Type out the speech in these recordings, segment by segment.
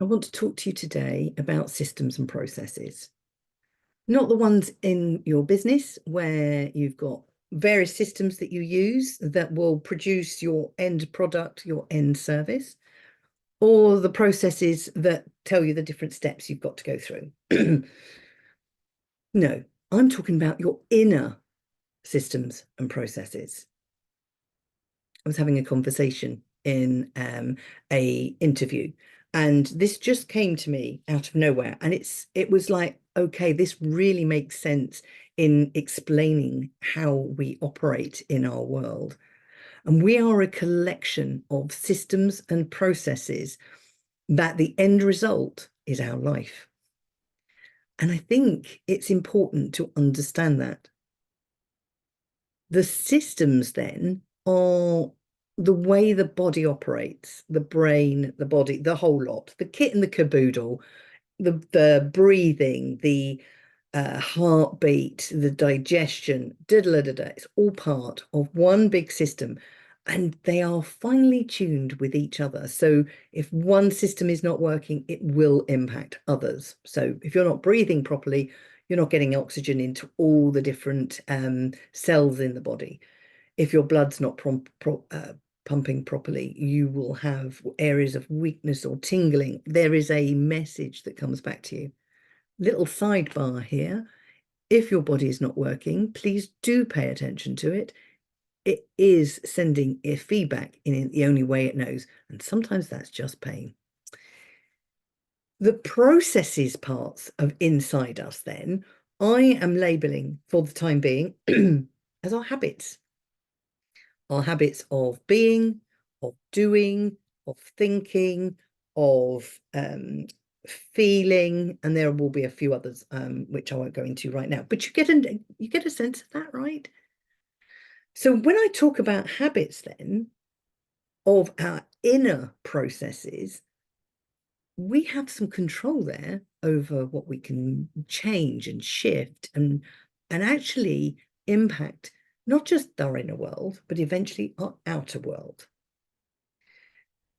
I want to talk to you today about systems and processes. Not the ones in your business where you've got various systems that you use that will produce your end product, your end service, or the processes that tell you the different steps you've got to go through. No, I'm talking about your inner systems and processes. I was having a conversation in a interview, and this just came to me out of nowhere, and it was like, okay, this really makes sense in explaining how we operate in our world. And we are a collection of systems and processes that the end result is our life. And I think it's important to understand that. The systems then are the way the body operates, the brain, the body, the whole lot, the kit and the caboodle, the breathing, the heartbeat, the digestion, da-da-da-da. It's all part of one big system, and they are finely tuned with each other. So if one system is not working, it will impact others. So if you're not breathing properly, you're not getting oxygen into all the different cells in the body. If your blood's not pumping properly, you will have areas of weakness or tingling. There is a message that comes back to you. Little sidebar here. If your body is not working, please do pay attention to it. It is sending a feedback in the only way it knows, and sometimes that's just pain. The processes parts of inside us, then, I am labeling for the time being as our habits. Our habits of being, of doing, of thinking, of feeling, and there will be a few others which I won't go into right now. But you get a sense of that, right? So when I talk about habits, then, of our inner processes, we have some control there over what we can change and shift and actually impact not just our inner world, but eventually our outer world.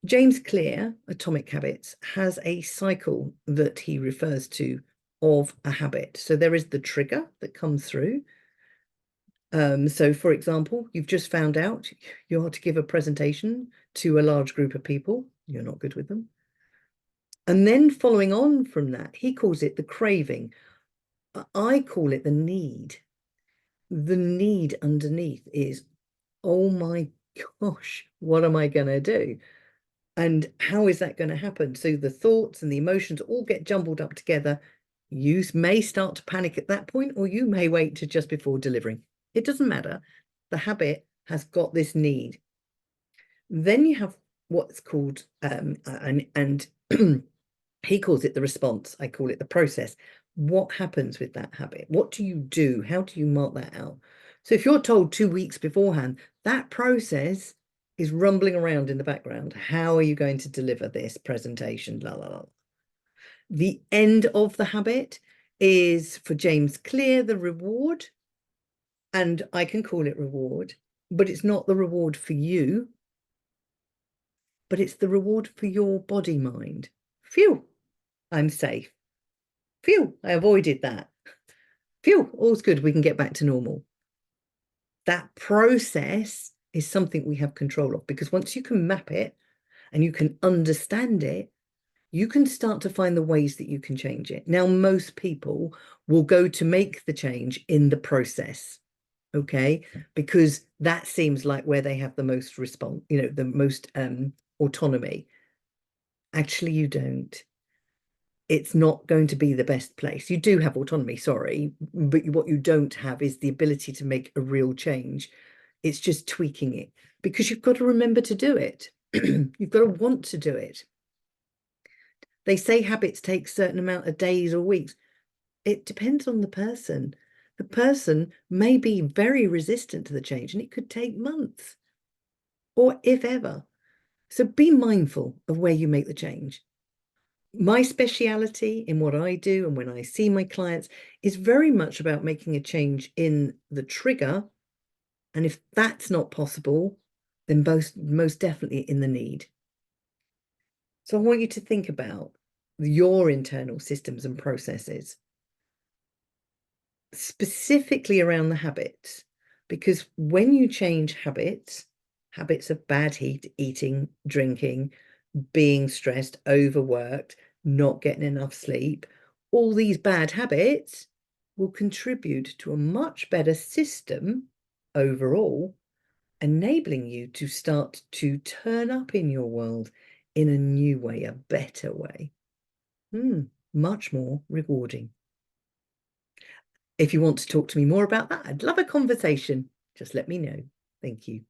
James Clear, Atomic Habits, has a cycle that he refers to of a habit. So there is the trigger that comes through. So, for example, you've just found out you are to give a presentation to a large group of people. You're not good with them. And then following on from that, he calls it the craving. I call it the need. The need underneath is, oh my gosh, what am I going to do? And how is that going to happen? So the thoughts and the emotions all get jumbled up together. You may start to panic at that point, or you may wait to just before delivering. It doesn't matter. The habit has got this need. Then you have what's called, and he calls it the response. I call it the process. What happens with that habit? What do you do? How do you mark that out? So if you're told 2 weeks beforehand, that process is rumbling around in the background. How are you going to deliver this presentation? La, la, la. The end of the habit is, for James Clear, the reward. And I can call it reward, but it's not the reward for you, but it's the reward for your body mind. Phew, I'm safe. Phew, I avoided that. Phew, all's good. We can get back to normal. That process is something we have control of, because once you can map it and you can understand it, you can start to find the ways that you can change it. Now, most people will go to make the change in the process, okay? Because that seems like where they have the most response, the most autonomy. Actually, you don't. It's not going to be the best place. You do have autonomy, sorry, but what you don't have is the ability to make a real change. It's just tweaking it, because you've got to remember to do it. You've got to want to do it. They say habits take a certain amount of days or weeks. It depends on the person. The person may be very resistant to the change, and it could take months, or if ever. So be mindful of where you make the change. My speciality in what I do and when I see my clients is very much about making a change in the trigger. And if that's not possible, then most definitely in the need. So I want you to think about your internal systems and processes, specifically around the habits. Because when you change habits, habits of bad eating, drinking, being stressed, overworked, not getting enough sleep, all these bad habits will contribute to a much better system overall, enabling you to start to turn up in your world in a new way, a better way. Much more rewarding. If you want to talk to me more about that, I'd love a conversation. Just let me know. Thank you.